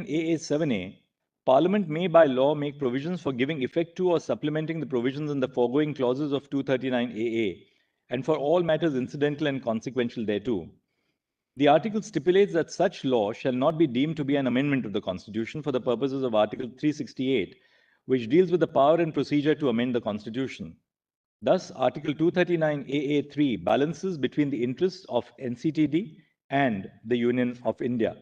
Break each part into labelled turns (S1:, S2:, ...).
S1: 239AA7A, Parliament may by law make provisions for giving effect to or supplementing the provisions in the foregoing clauses of 239AA, and for all matters incidental and consequential thereto. The article stipulates that such law shall not be deemed to be an amendment of the Constitution for the purposes of Article 368, which deals with the power and procedure to amend the Constitution. Thus, Article 239AA3 balances between the interests of NCTD and the Union of India.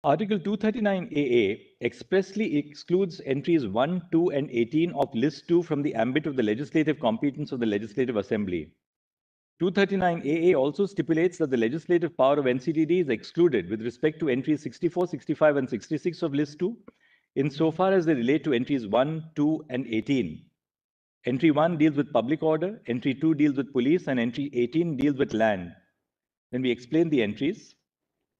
S1: Article 239AA expressly excludes entries 1, 2, and 18 of List 2 from the ambit of the legislative competence of the Legislative Assembly. 239AA also stipulates that the legislative power of NCTD is excluded with respect to entries 64, 65, and 66 of List 2, insofar as they relate to entries 1, 2, and 18. Entry 1 deals with public order, entry 2 deals with police, and entry 18 deals with land. When we explain the entries,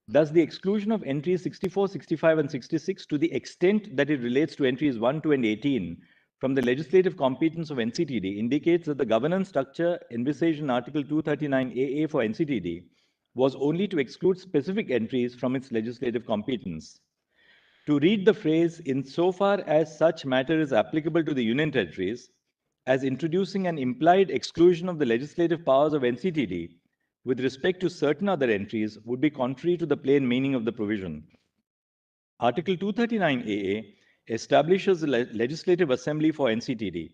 S1: thus the exclusion of entries 64, 65, and 66 to the extent that it relates to entries 1, 2, and 18 from the legislative competence of NCTD indicates that the governance structure envisaged in Article 239AA for NCTD was only to exclude specific entries from its legislative competence. To read the phrase insofar as such matter is applicable to the Union Territories as introducing an implied exclusion of the legislative powers of NCTD with respect to certain other entries would be contrary to the plain meaning of the provision. Article 239AA establishes the Legislative Assembly for NCTD.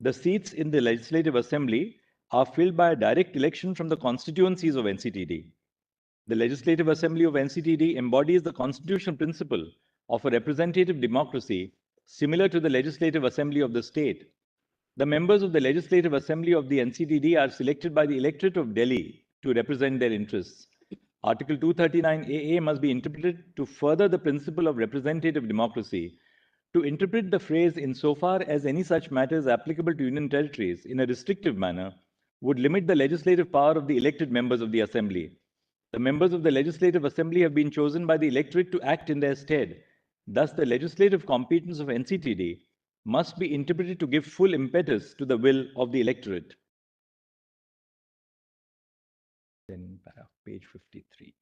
S1: The seats in the Legislative Assembly are filled by a direct election from the constituencies of NCTD. The Legislative Assembly of NCTD embodies the constitutional principle of a representative democracy similar to the Legislative Assembly of the state. The members of the Legislative Assembly of the NCTD are selected by the electorate of Delhi to represent their interests. Article 239AA must be interpreted to further the principle of representative democracy. To interpret the phrase insofar as any such matter is applicable to Union territories in a restrictive manner would limit the legislative power of the elected members of the Assembly. The members of the Legislative Assembly have been chosen by the electorate to act in their stead. Thus, the legislative competence of NCTD must be interpreted to give full impetus to the will of the electorate. Then page 53.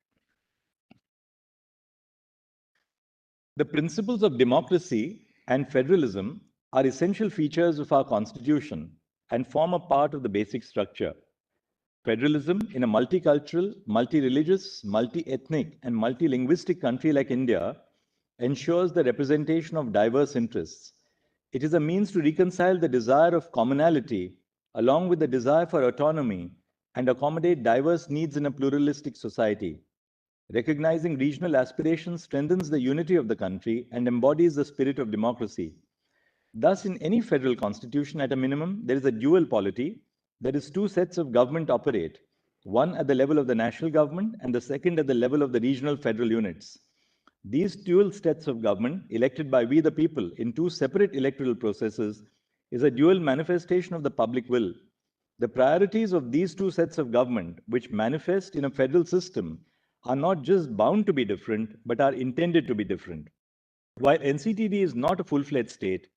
S1: The principles of democracy and federalism are essential features of our Constitution and form a part of the basic structure. Federalism in a multicultural, multi-religious, multi-ethnic, and multilinguistic country like India ensures the representation of diverse interests. It is a means to reconcile the desire of commonality along with the desire for autonomy and accommodate diverse needs in a pluralistic society. Recognizing regional aspirations strengthens the unity of the country and embodies the spirit of democracy. Thus, in any federal constitution, at a minimum, there is a dual polity. That is, two sets of government operate, one at the level of the national government and the second at the level of the regional federal units. These dual sets of government, elected by we the people in two separate electoral processes, is a dual manifestation of the public will. The priorities of these two sets of government, which manifest in a federal system, are not just bound to be different, but are intended to be different. While NCTD is not a full-fledged state,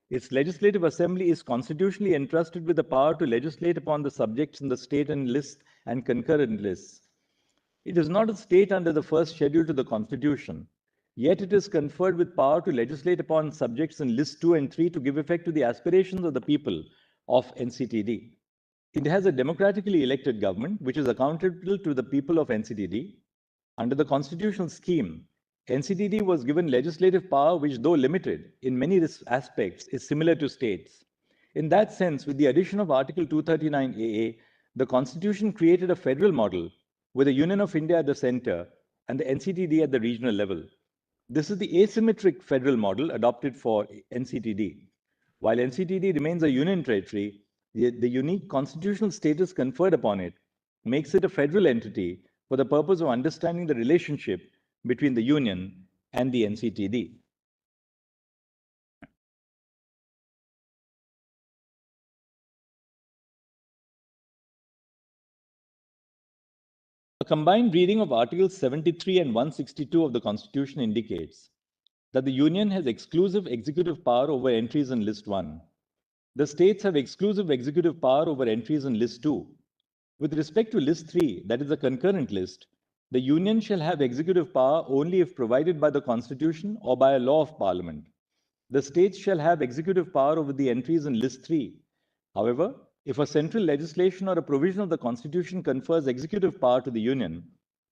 S1: its legislative assembly is constitutionally entrusted with the power to legislate upon the subjects in the state and list and concurrent lists. It is not a state under the first schedule to the Constitution, yet it is conferred with power to legislate upon subjects in List 2 and 3 to give effect to the aspirations of the people of NCTD. It has a democratically elected government which is accountable to the people of NCTD. Under the constitutional scheme, NCTD was given legislative power which, though limited in many aspects, is similar to states. In that sense, with the addition of Article 239AA, the Constitution created a federal model with the Union of India at the center and the NCTD at the regional level. This is the asymmetric federal model adopted for NCTD. While NCTD remains a union territory, the unique constitutional status conferred upon it makes it a federal entity for the purpose of understanding the relationship between the Union and the NCTD. A combined reading of Articles 73 and 162 of the Constitution indicates that the Union has exclusive executive power over entries in List 1. The states have exclusive executive power over entries in List 2. With respect to List 3, that is a concurrent list, the Union shall have executive power only if provided by the Constitution or by a law of Parliament. The states shall have executive power over the entries in List 3. However, if a central legislation or a provision of the Constitution confers executive power to the Union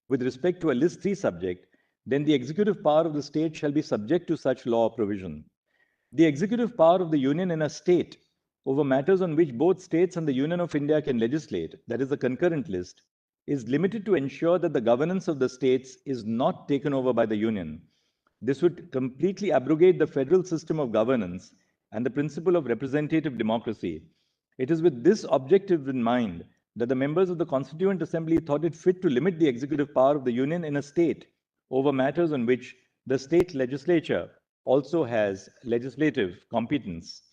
S1: with respect to a List 3 subject, then the executive power of the state shall be subject to such law or provision. The executive power of the Union in a state over matters on which both states and the Union of India can legislate, that is the concurrent list, is limited to ensure that the governance of the states is not taken over by the Union. This would completely abrogate the federal system of governance and the principle of representative democracy. It is with this objective in mind that the members of the Constituent Assembly thought it fit to limit the executive power of the Union in a state over matters on which the state legislature also has legislative competence.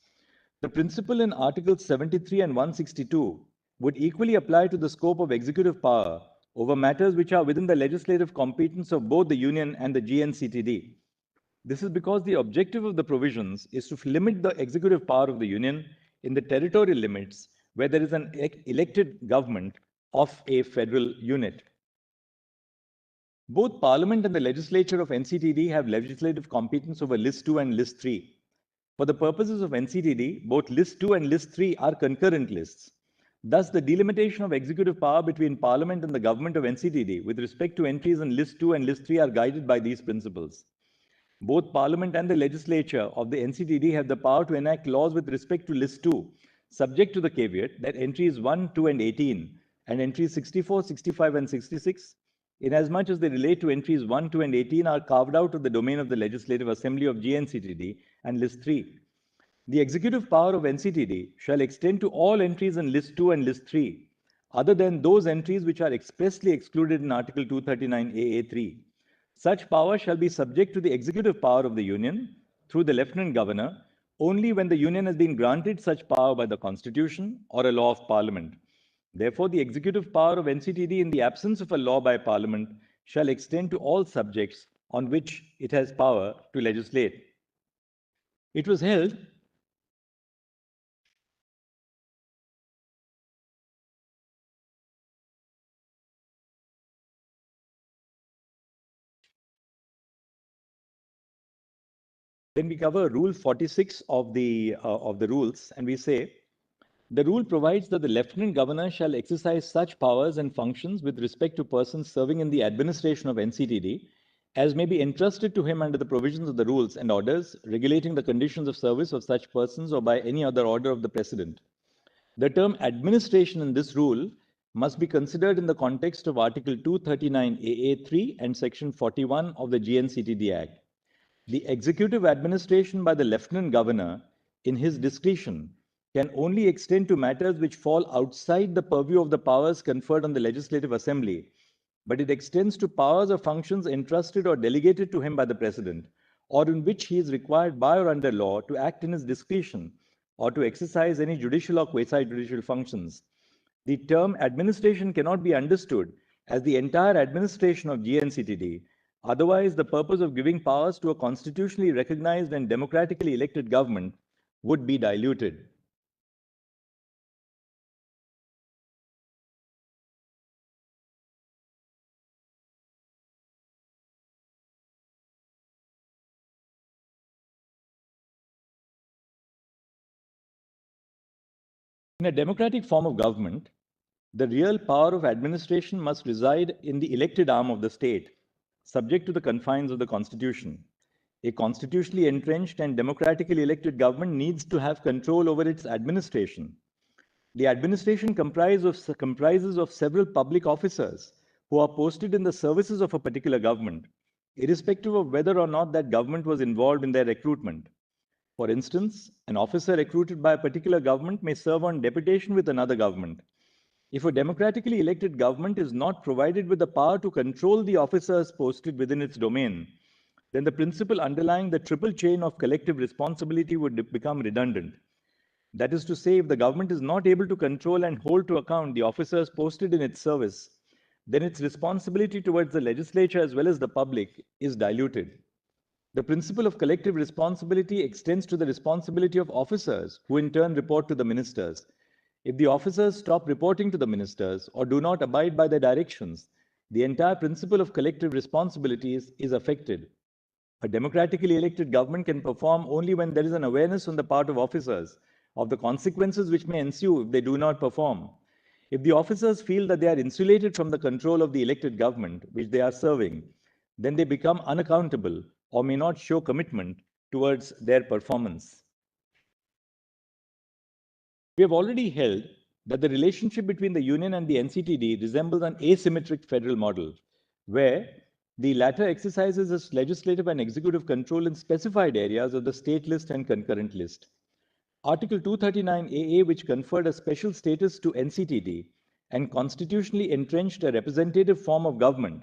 S1: The principle in Articles 73 and 162 would equally apply to the scope of executive power over matters which are within the legislative competence of both the Union and the GNCTD. This is because the objective of the provisions is to limit the executive power of the Union in the territorial limits where there is an elected government of a federal unit. Both Parliament and the legislature of NCTD have legislative competence over List 2 and List 3. For the purposes of NCTD, both List 2 and List 3 are concurrent lists. Thus, the delimitation of executive power between Parliament and the government of NCTD with respect to entries in List 2 and List 3 are guided by these principles. Both Parliament and the legislature of the NCTD have the power to enact laws with respect to List 2, subject to the caveat that entries 1, 2, and 18, and entries 64, 65, and 66, inasmuch as they relate to entries 1, 2, and 18, are carved out of the domain of the Legislative Assembly of GNCTD and List 3. The executive power of NCTD shall extend to all entries in List 2 and List 3, other than those entries which are expressly excluded in Article 239 AA3. Such power shall be subject to the executive power of the Union through the Lieutenant Governor only when the Union has been granted such power by the Constitution or a law of Parliament. Therefore, the executive power of NCTD in the absence of a law by Parliament shall extend to all subjects on which it has power to legislate. It was held Then we cover Rule 46 of the rules, and we say the rule provides that the Lieutenant Governor shall exercise such powers and functions with respect to persons serving in the administration of NCTD as may be entrusted to him under the provisions of the rules and orders regulating the conditions of service of such persons or by any other order of the President. The term administration in this rule must be considered in the context of Article 239 AA3 and Section 41 of the GNCTD Act. The executive administration by the Lieutenant Governor, in his discretion, can only extend to matters which fall outside the purview of the powers conferred on the Legislative Assembly, but it extends to powers or functions entrusted or delegated to him by the President, or in which he is required by or under law to act in his discretion or to exercise any judicial or quasi-judicial functions. The term administration cannot be understood as the entire administration of GNCTD. Otherwise, the purpose of giving powers to a constitutionally recognized and democratically elected government would be diluted. In a democratic form of government, the real power of administration must reside in the elected arm of the state, subject to the confines of the Constitution. A constitutionally entrenched and democratically elected government needs to have control over its administration. The administration comprises of several public officers who are posted in the services of a particular government, irrespective of whether or not that government was involved in their recruitment. For instance, an officer recruited by a particular government may serve on deputation with another government. If a democratically elected government is not provided with the power to control the officers posted within its domain, then the principle underlying the triple chain of collective responsibility would become redundant. That is to say, if the government is not able to control and hold to account the officers posted in its service, then its responsibility towards the legislature as well as the public is diluted. The principle of collective responsibility extends to the responsibility of officers, who in turn report to the ministers. If the officers stop reporting to the ministers or do not abide by their directions, the entire principle of collective responsibilities is affected. A democratically elected government can perform only when there is an awareness on the part of officers of the consequences which may ensue if they do not perform. If the officers feel that they are insulated from the control of the elected government which they are serving, then they become unaccountable or may not show commitment towards their performance. We have already held that the relationship between the Union and the NCTD resembles an asymmetric federal model, where the latter exercises its legislative and executive control in specified areas of the state list and concurrent list. Article 239AA, which conferred a special status to NCTD and constitutionally entrenched a representative form of government,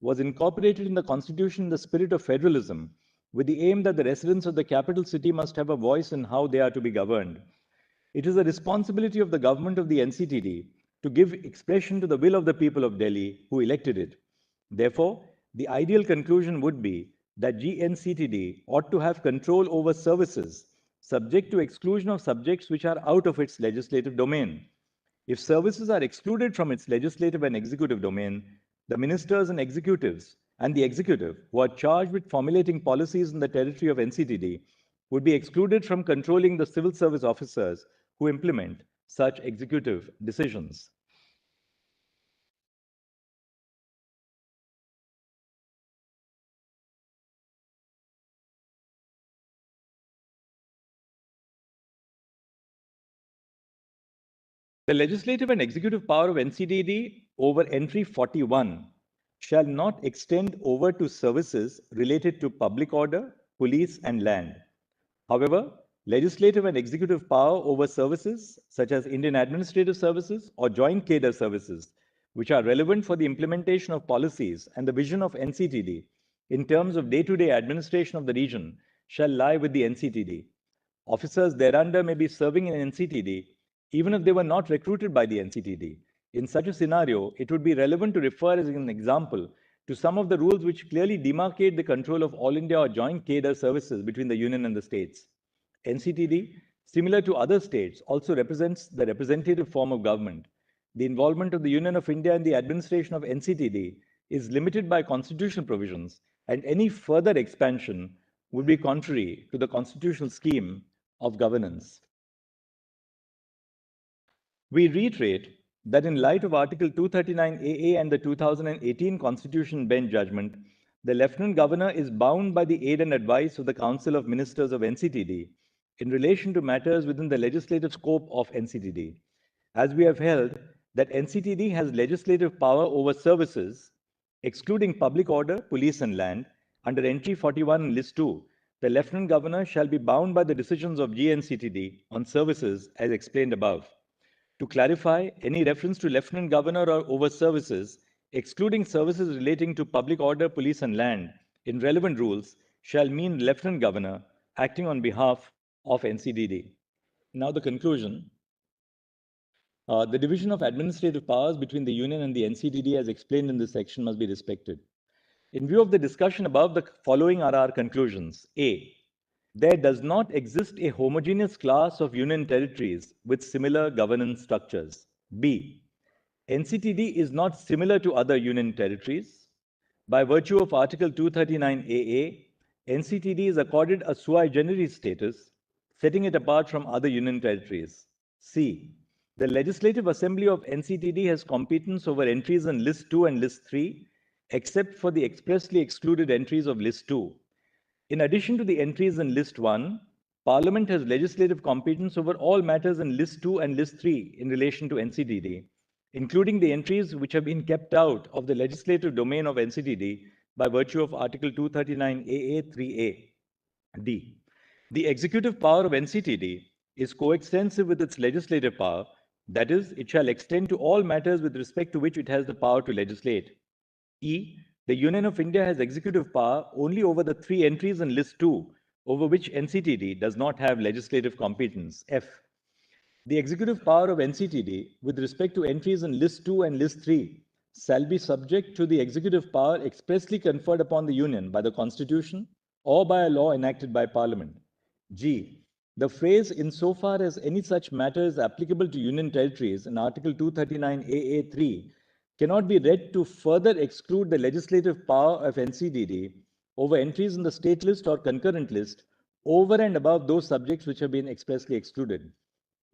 S1: was incorporated in the Constitution in the spirit of federalism, with the aim that the residents of the capital city must have a voice in how they are to be governed. It is the responsibility of the government of the NCTD to give expression to the will of the people of Delhi who elected it. Therefore, the ideal conclusion would be that GNCTD ought to have control over services subject to exclusion of subjects which are out of its legislative domain. If services are excluded from its legislative and executive domain, the ministers and executives and the executive, who are charged with formulating policies in the territory of NCTD, would be excluded from controlling the civil service officers who implement such executive decisions. The legislative and executive power of NCTD over entry 41 shall not extend over to services related to public order, police, and land. However, legislative and executive power over services such as Indian administrative services or joint cadre services, which are relevant for the implementation of policies and the vision of NCTD in terms of day-to-day administration of the region, shall lie with the NCTD. Officers thereunder may be serving in NCTD even if they were not recruited by the NCTD. In such a scenario, it would be relevant to refer as an example to some of the rules which clearly demarcate the control of all India or joint cadre services between the Union and the states. NCTD, similar to other states, also represents the representative form of government. The involvement of the Union of India in the administration of NCTD is limited by constitutional provisions, and any further expansion would be contrary to the constitutional scheme of governance. We reiterate that in light of Article 239AA and the 2018 Constitution Bench judgment, the Lieutenant Governor is bound by the aid and advice of the Council of Ministers of NCTD in relation to matters within the legislative scope of NCTD. As we have held that NCTD has legislative power over services, excluding public order, police, and land, under entry 41 in list 2, the Lieutenant Governor shall be bound by the decisions of GNCTD on services as explained above. To clarify, any reference to Lieutenant Governor or over services, excluding services relating to public order, police, and land, in relevant rules, shall mean Lieutenant Governor acting on behalf of NCTD. Now, the conclusion. The division of administrative powers between the Union and the NCTD, as explained in this section, must be respected. In view of the discussion above, the following are our conclusions. A. There does not exist a homogeneous class of union territories with similar governance structures. B. NCTD is not similar to other union territories. By virtue of Article 239AA, NCTD is accorded a sui generis status, setting it apart from other union territories. C. The Legislative Assembly of NCTD has competence over entries in List 2 and List 3, except for the expressly excluded entries of List 2. In addition to the entries in List 1, Parliament has legislative competence over all matters in List 2 and List 3 in relation to NCTD, including the entries which have been kept out of the legislative domain of NCTD by virtue of Article 239AA 3A. D. The executive power of NCTD is coextensive with its legislative power, that is, it shall extend to all matters with respect to which it has the power to legislate. E. The Union of India has executive power only over the 3 entries in List 2, over which NCTD does not have legislative competence. F. The executive power of NCTD with respect to entries in List 2 and List 3 shall be subject to the executive power expressly conferred upon the Union by the Constitution, or by a law enacted by Parliament. G. The phrase insofar as any such matter is applicable to Union territories in Article 239 AA3 cannot be read to further exclude the legislative power of NCDD over entries in the state list or concurrent list over and above those subjects which have been expressly excluded.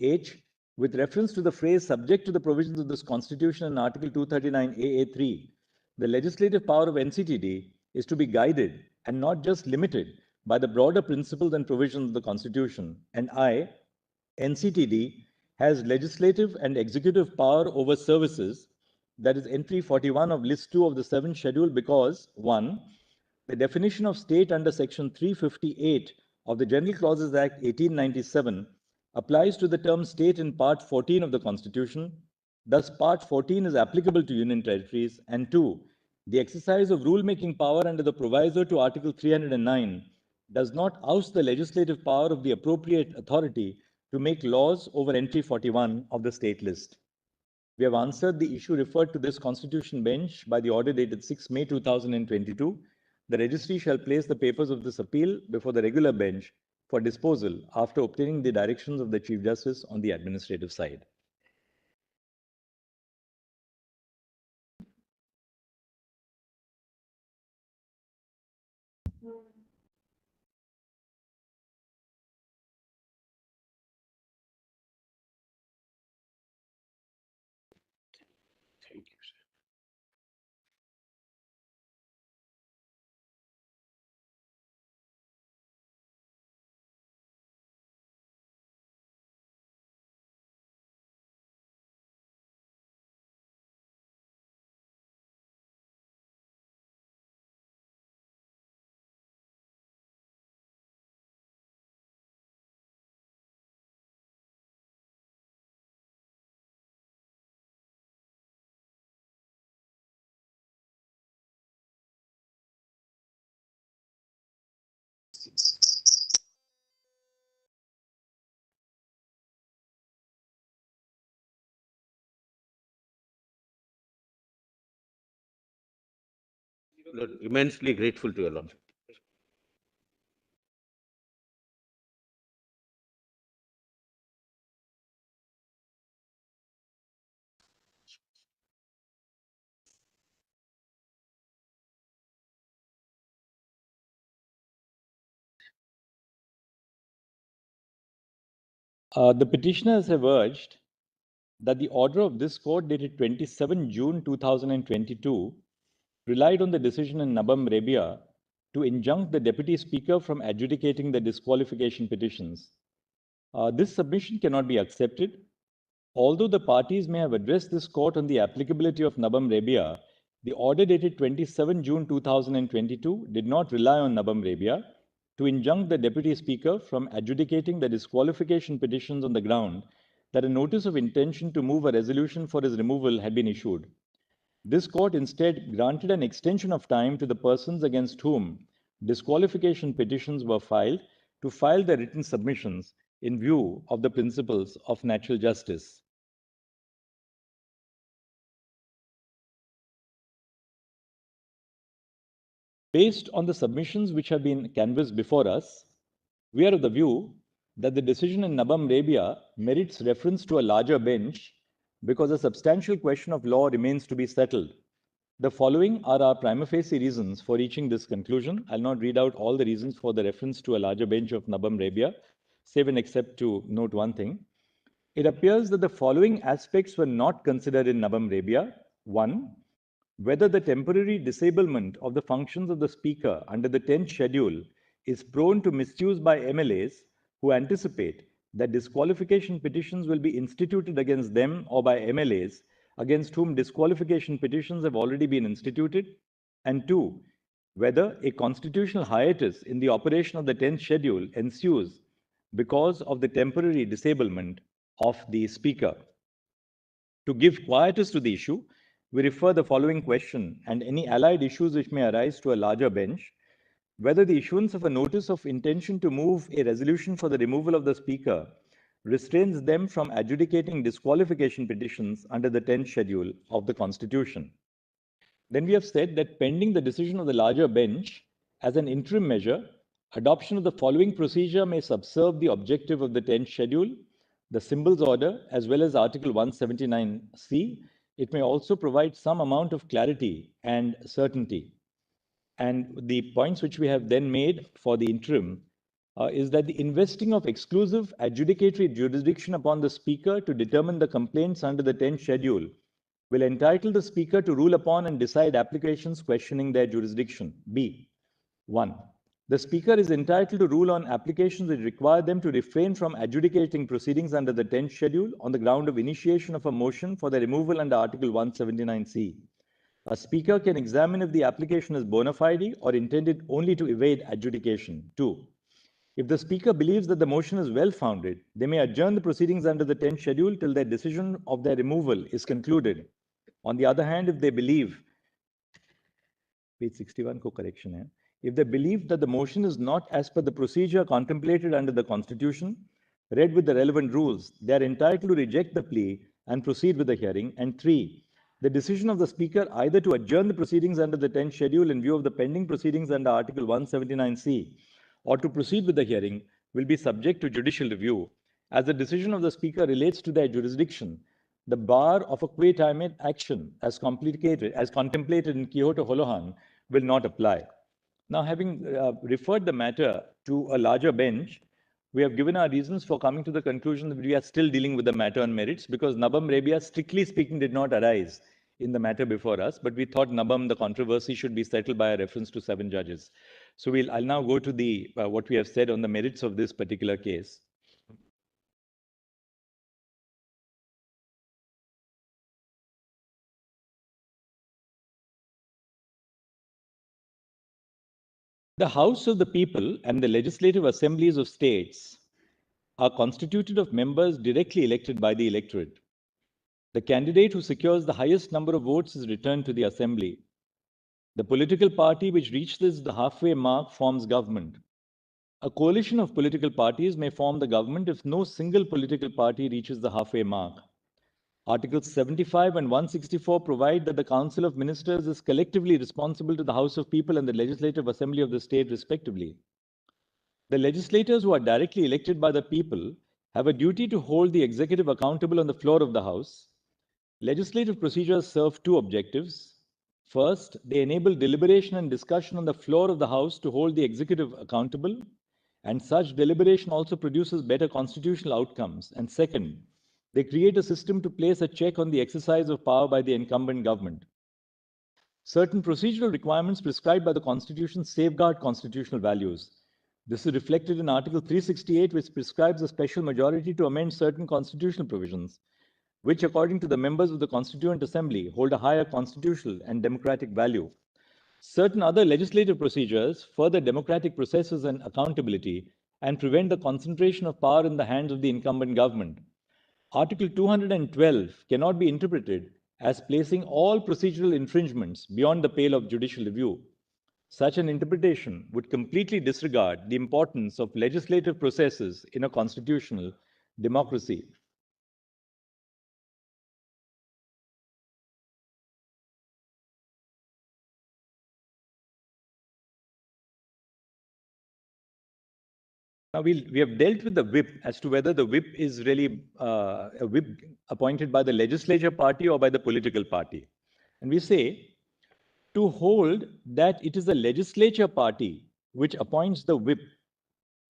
S1: H. With reference to the phrase subject to the provisions of this Constitution in Article 239 AA3, the legislative power of NCTD is to be guided and not just limited by the broader principles and provisions of the Constitution. And I, NCTD, has legislative and executive power over services, that is entry 41 of list 2 of the 7th schedule, because 1. The definition of state under section 358 of the General Clauses Act 1897 applies to the term state in part 14 of the Constitution. Thus, part 14 is applicable to Union territories. And 2. The exercise of rule-making power under the proviso to Article 309 does not oust the legislative power of the appropriate authority to make laws over entry 41 of the state list. We have answered the issue referred to this Constitution bench by the order dated 6 May 2022. The registry shall place the papers of this appeal before the regular bench for disposal after obtaining the directions of the Chief Justice on the administrative side.
S2: Thank you, sir. Lord, immensely grateful to your Lordship.
S1: The petitioners have urged that the order of this court dated 27 June 2022 relied on the decision in Nabam Rebia to injunct the Deputy Speaker from adjudicating the disqualification petitions. This submission cannot be accepted. Although the parties may have addressed this court on the applicability of Nabam Rebia, the order dated 27 June 2022 did not rely on Nabam Rebia to injunct the Deputy Speaker from adjudicating the disqualification petitions on the ground that a notice of intention to move a resolution for his removal had been issued. This court instead granted an extension of time to the persons against whom disqualification petitions were filed to file their written submissions in view of the principles of natural justice. Based on the submissions which have been canvassed before us, we are of the view that the decision in Nabam Rebia merits reference to a larger bench because a substantial question of law remains to be settled. The following are our prima facie reasons for reaching this conclusion. I'll not read out all the reasons for the reference to a larger bench of Nabam Rebia, save and except to note one thing. It appears that the following aspects were not considered in Nabam Rebia. 1. Whether the temporary disablement of the functions of the Speaker under the 10th schedule is prone to misuse by MLAs who anticipate that disqualification petitions will be instituted against them or by MLAs against whom disqualification petitions have already been instituted. And 2. Whether a constitutional hiatus in the operation of the 10th schedule ensues because of the temporary disablement of the Speaker. To give quietus to the issue, we refer the following question and any allied issues which may arise to a larger bench: whether the issuance of a notice of intention to move a resolution for the removal of the Speaker restrains them from adjudicating disqualification petitions under the 10th schedule of the Constitution. Then we have said that pending the decision of the larger bench, as an interim measure, Adoption of the following procedure may subserve the objective of the 10th schedule, the symbols order, as well as Article 179C. It may also provide some amount of clarity and certainty. And the points which we have then made for the interim is that the investing of exclusive adjudicatory jurisdiction upon the Speaker to determine the complaints under the 10th schedule will entitle the Speaker to rule upon and decide applications questioning their jurisdiction. B. 1. The Speaker is entitled to rule on applications which require them to refrain from adjudicating proceedings under the 10th schedule on the ground of initiation of a motion for the removal under Article 179C. A Speaker can examine if the application is bona fide or intended only to evade adjudication. 2. If the Speaker believes that the motion is well-founded, they may adjourn the proceedings under the 10th schedule till their decision of their removal is concluded. On the other hand, if they believe, page 61 ko correction hai, if they believe that the motion is not as per the procedure contemplated under the Constitution, read with the relevant rules, they are entitled to reject the plea and proceed with the hearing. And 3, the decision of the Speaker either to adjourn the proceedings under the 10th schedule in view of the pending proceedings under Article 179C or to proceed with the hearing will be subject to judicial review. As the decision of the Speaker relates to their jurisdiction, the bar of a quae time action as contemplated in Quixote Holohan will not apply. Now, having referred the matter to a larger bench, we have given our reasons for coming to the conclusion that we are still dealing with the matter on merits because Nabam Rebia, strictly speaking, did not arise in the matter before us, but we thought Nabam, the controversy, should be settled by a reference to 7 judges. So I'll now go to the what we have said on the merits of this particular case. The House of the People and the legislative assemblies of states are constituted of members directly elected by the electorate. The candidate who secures the highest number of votes is returned to the assembly. The political party which reaches the halfway mark forms government. A coalition of political parties may form the government if no single political party reaches the halfway mark. Articles 75 and 164 provide that the Council of Ministers is collectively responsible to the House of People and the Legislative Assembly of the state, respectively. The legislators who are directly elected by the people have a duty to hold the executive accountable on the floor of the House. Legislative procedures serve 2 objectives. First, they enable deliberation and discussion on the floor of the House to hold the executive accountable, and such deliberation also produces better constitutional outcomes. And second, they create a system to place a check on the exercise of power by the incumbent government. Certain procedural requirements prescribed by the Constitution safeguard constitutional values. This is reflected in Article 368, which prescribes a special majority to amend certain constitutional provisions, which, according to the members of the Constituent Assembly, hold a higher constitutional and democratic value. Certain other legislative procedures further democratic processes and accountability and prevent the concentration of power in the hands of the incumbent government. Article 212 cannot be interpreted as placing all procedural infringements beyond the pale of judicial review. Such an interpretation would completely disregard the importance of legislative processes in a constitutional democracy. Now, we have dealt with the whip as to whether the whip is really a whip appointed by the legislature party or by the political party. And we say to hold that it is the legislature party which appoints the whip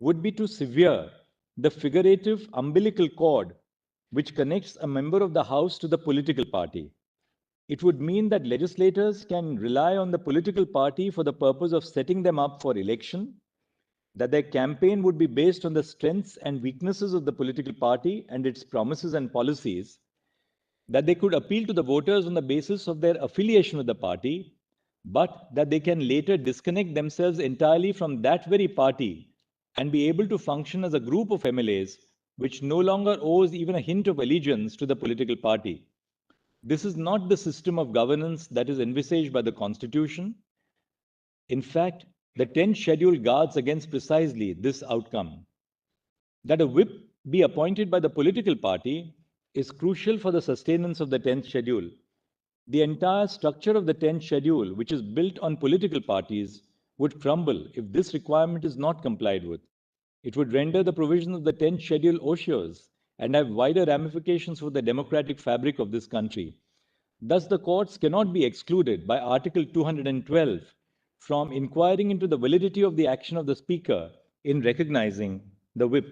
S1: would be to sever the figurative umbilical cord which connects a member of the House to the political party. It would mean that legislators can rely on the political party for the purpose of setting them up for election, that their campaign would be based on the strengths and weaknesses of the political party and its promises and policies, that they could appeal to the voters on the basis of their affiliation with the party, but that they can later disconnect themselves entirely from that very party and be able to function as a group of MLAs which no longer owes even a hint of allegiance to the political party. This is not the system of governance that is envisaged by the Constitution. In fact, the 10th schedule guards against precisely this outcome. That a whip be appointed by the political party is crucial for the sustenance of the 10th schedule. The entire structure of the 10th schedule, which is built on political parties, would crumble if this requirement is not complied with. It would render the provisions of the 10th schedule odious and have wider ramifications for the democratic fabric of this country. Thus, the courts cannot be excluded by Article 212 from inquiring into the validity of the action of the Speaker in recognizing the whip.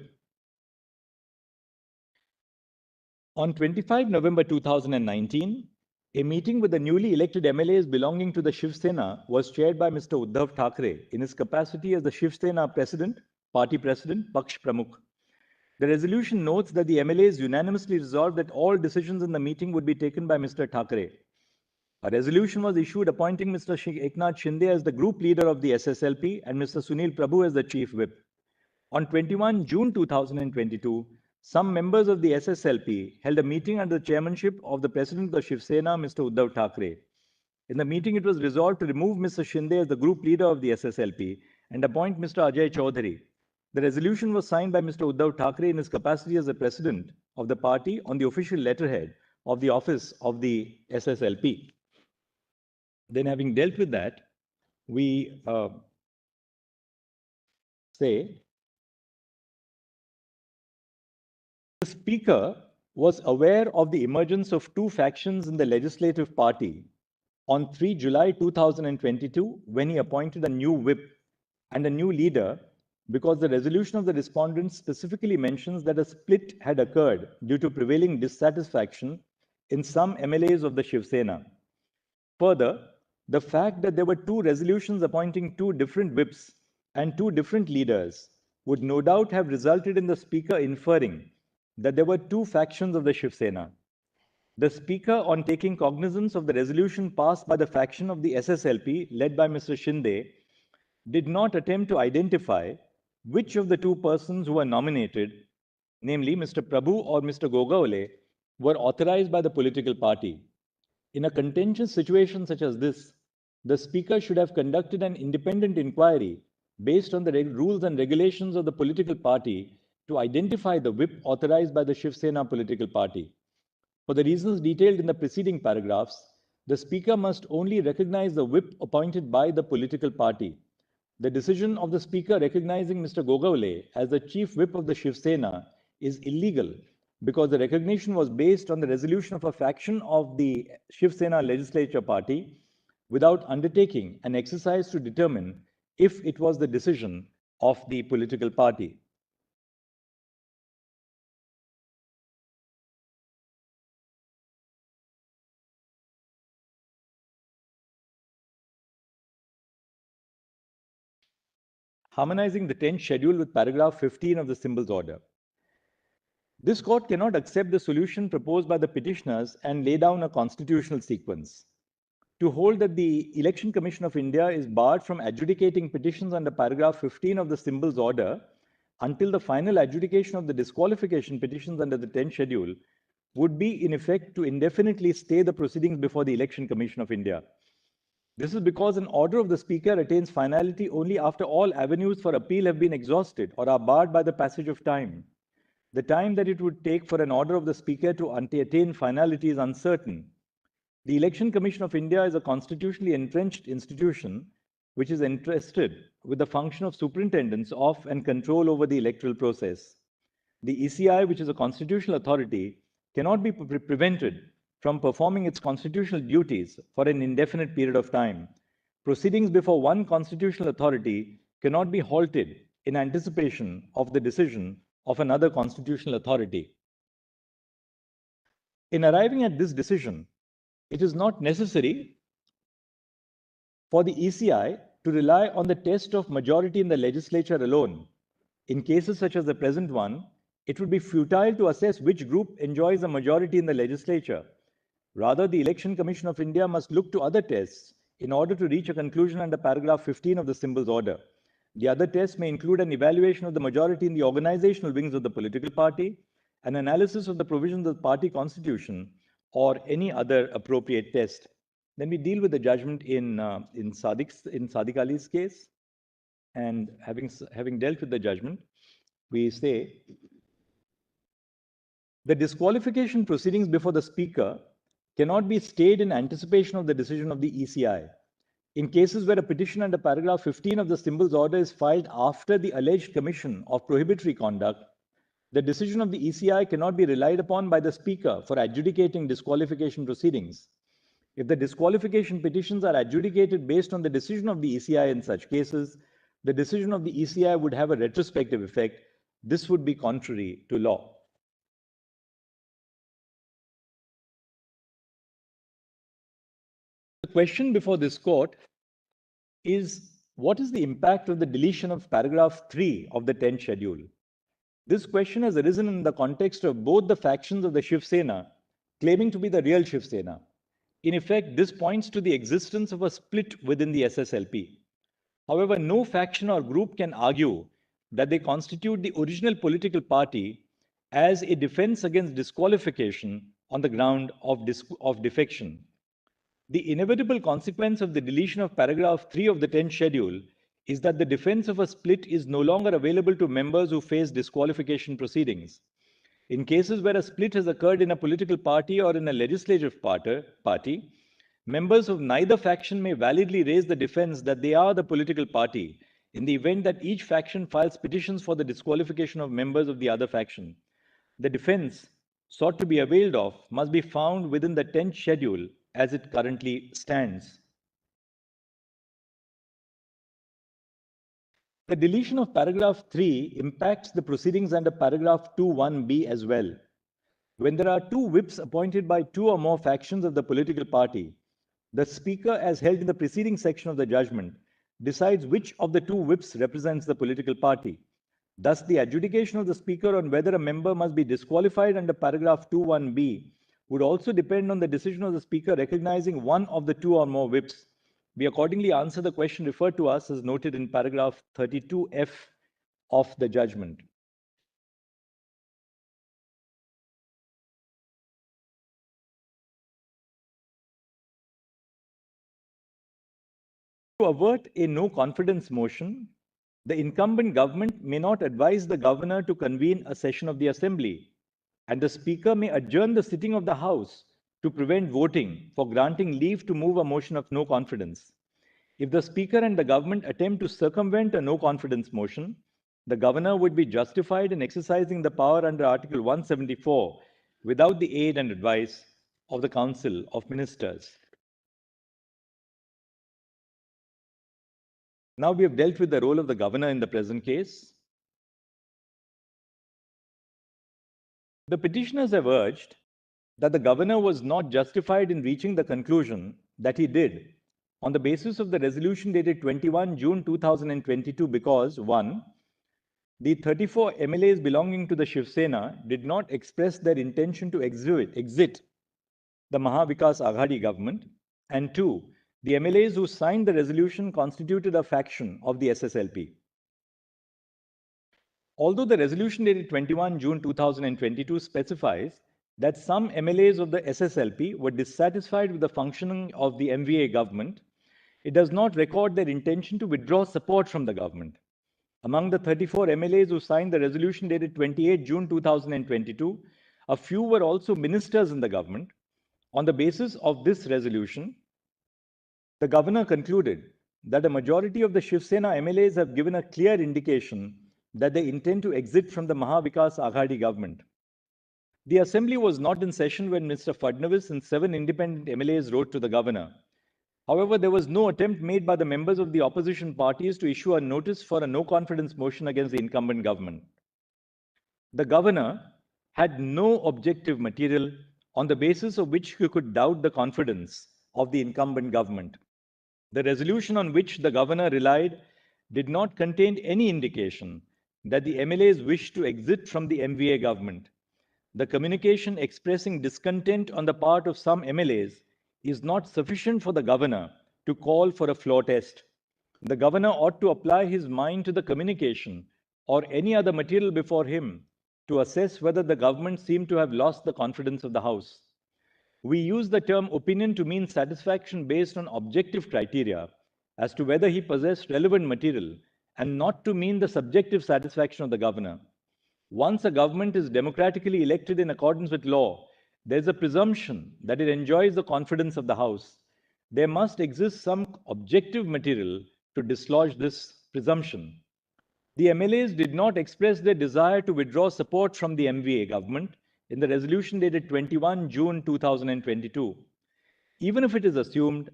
S1: On 25 November 2019, a meeting with the newly elected MLAs belonging to the Shiv Sena was chaired by Mr. Uddhav Thackeray in his capacity as the Shiv Sena president, party president, Paksh Pramukh. The resolution notes that the MLAs unanimously resolved that all decisions in the meeting would be taken by Mr. Thackeray. A resolution was issued appointing Mr. Eknath Shinde as the group leader of the SSLP and Mr. Sunil Prabhu as the chief whip. On 21 June 2022, some members of the SSLP held a meeting under the chairmanship of the president of the Shiv Sena, Mr. Uddhav Thackeray. In the meeting, it was resolved to remove Mr. Shinde as the group leader of the SSLP and appoint Mr. Ajay Chaudhary. The resolution was signed by Mr. Uddhav Thackeray in his capacity as the president of the party on the official letterhead of the office of the SSLP. Then, having dealt with that, we say the Speaker was aware of the emergence of two factions in the Legislative Party on 3 July 2022 when he appointed a new whip and a new leader, because the resolution of the respondents specifically mentions that a split had occurred due to prevailing dissatisfaction in some MLAs of the Shiv Sena. Further, the fact that there were two resolutions appointing two different whips and two different leaders would no doubt have resulted in the Speaker inferring that there were two factions of the Shiv Sena. The Speaker, on taking cognizance of the resolution passed by the faction of the SSLP led by Mr. Shinde, did not attempt to identify which of the two persons who were nominated, namely Mr. Prabhu or Mr. Gogaole, were authorized by the political party. In a contentious situation such as this, the Speaker should have conducted an independent inquiry based on the rules and regulations of the political party to identify the whip authorized by the Shiv Sena political party. For the reasons detailed in the preceding paragraphs, the Speaker must only recognize the whip appointed by the political party. The decision of the Speaker recognizing Mr. Gogaole as the chief whip of the Shiv Sena is illegal because the recognition was based on the resolution of a faction of the Shiv Sena legislature party without undertaking an exercise to determine if it was the decision of the political party. Harmonizing the 10th schedule with paragraph 15 of the symbols order. This court cannot accept the solution proposed by the petitioners and lay down a constitutional sequence. To hold that the Election Commission of India is barred from adjudicating petitions under paragraph 15 of the symbols order until the final adjudication of the disqualification petitions under the 10th schedule would be in effect to indefinitely stay the proceedings before the Election Commission of India. This is because an order of the Speaker attains finality only after all avenues for appeal have been exhausted or are barred by the passage of time. The time that it would take for an order of the Speaker to attain finality is uncertain. The Election Commission of India is a constitutionally entrenched institution which is entrusted with the function of superintendence of and control over the electoral process. The ECI, which is a constitutional authority, cannot be prevented from performing its constitutional duties for an indefinite period of time. Proceedings before one constitutional authority cannot be halted in anticipation of the decision of another constitutional authority. In arriving at this decision, it is not necessary for the ECI to rely on the test of majority in the legislature alone. In cases such as the present one, it would be futile to assess which group enjoys a majority in the legislature. Rather, the Election Commission of India must look to other tests in order to reach a conclusion under paragraph 15 of the symbols order. The other tests may include an evaluation of the majority in the organizational wings of the political party, an analysis of the provisions of the party constitution, or any other appropriate test. Then we deal with the judgment in Sadiq Ali's case, and having dealt with the judgment, we say the disqualification proceedings before the Speaker cannot be stayed in anticipation of the decision of the ECI. In cases where a petition under paragraph 15 of the Symbols Order is filed after the alleged commission of prohibitory conduct, the decision of the ECI cannot be relied upon by the Speaker for adjudicating disqualification proceedings. If the disqualification petitions are adjudicated based on the decision of the ECI in such cases, the decision of the ECI would have a retrospective effect. This would be contrary to law. The question before this court is, what is the impact of the deletion of paragraph 3 of the 10th schedule? This question has arisen in the context of both the factions of the Shiv Sena claiming to be the real Shiv Sena. In effect, this points to the existence of a split within the SSLP. However, no faction or group can argue that they constitute the original political party as a defense against disqualification on the ground of defection. The inevitable consequence of the deletion of paragraph 3 of the 10th schedule is that the defense of a split is no longer available to members who face disqualification proceedings. In cases where a split has occurred in a political party or in a legislative party, members of neither faction may validly raise the defense that they are the political party in the event that each faction files petitions for the disqualification of members of the other faction. The defense sought to be availed of must be found within the 10th schedule as it currently stands. The deletion of paragraph 3 impacts the proceedings under paragraph 2(1)(b) as well. When there are two whips appointed by two or more factions of the political party, the Speaker, as held in the preceding section of the judgment, decides which of the two whips represents the political party. Thus, the adjudication of the Speaker on whether a member must be disqualified under paragraph 2(1)(b) would also depend on the decision of the Speaker recognizing one of the two or more whips. We accordingly answer the question referred to us as noted in paragraph 32F of the judgment. To avert a no confidence motion, the incumbent government may not advise the governor to convene a session of the assembly, and the Speaker may adjourn the sitting of the House to prevent voting for granting leave to move a motion of no confidence. If the Speaker and the government attempt to circumvent a no confidence motion, the governor would be justified in exercising the power under Article 174 without the aid and advice of the Council of Ministers. Now we have dealt with the role of the governor in the present case. The petitioners have urged that the governor was not justified in reaching the conclusion that he did on the basis of the resolution dated 21 June 2022 because 1. The 34 MLAs belonging to the Shiv Sena did not express their intention to exit the Mahavikas Aghadi government, and 2. The MLAs who signed the resolution constituted a faction of the SSLP. Although the resolution dated 21 June 2022 specifies that some MLAs of the SSLP were dissatisfied with the functioning of the MVA government, it does not record their intention to withdraw support from the government. Among the 34 MLAs who signed the resolution dated 28 June 2022, a few were also ministers in the government. On the basis of this resolution, the governor concluded that a majority of the Shiv Sena MLAs have given a clear indication that they intend to exit from the Mahavikas Aghadi government. The assembly was not in session when Mr. Fadnavis and 7 independent MLAs wrote to the governor. However, there was no attempt made by the members of the opposition parties to issue a notice for a no confidence motion against the incumbent government. The governor had no objective material on the basis of which he could doubt the confidence of the incumbent government. The resolution on which the governor relied did not contain any indication that the MLAs wished to exit from the MVA government. The communication expressing discontent on the part of some MLAs is not sufficient for the governor to call for a floor test. The governor ought to apply his mind to the communication or any other material before him to assess whether the government seemed to have lost the confidence of the House. We use the term opinion to mean satisfaction based on objective criteria as to whether he possessed relevant material and not to mean the subjective satisfaction of the governor. Once a government is democratically elected in accordance with law, there is a presumption that it enjoys the confidence of the House. there must exist some objective material to dislodge this presumption. The MLAs did not express their desire to withdraw support from the MVA government in the resolution dated 21 June 2022. Even if it is assumed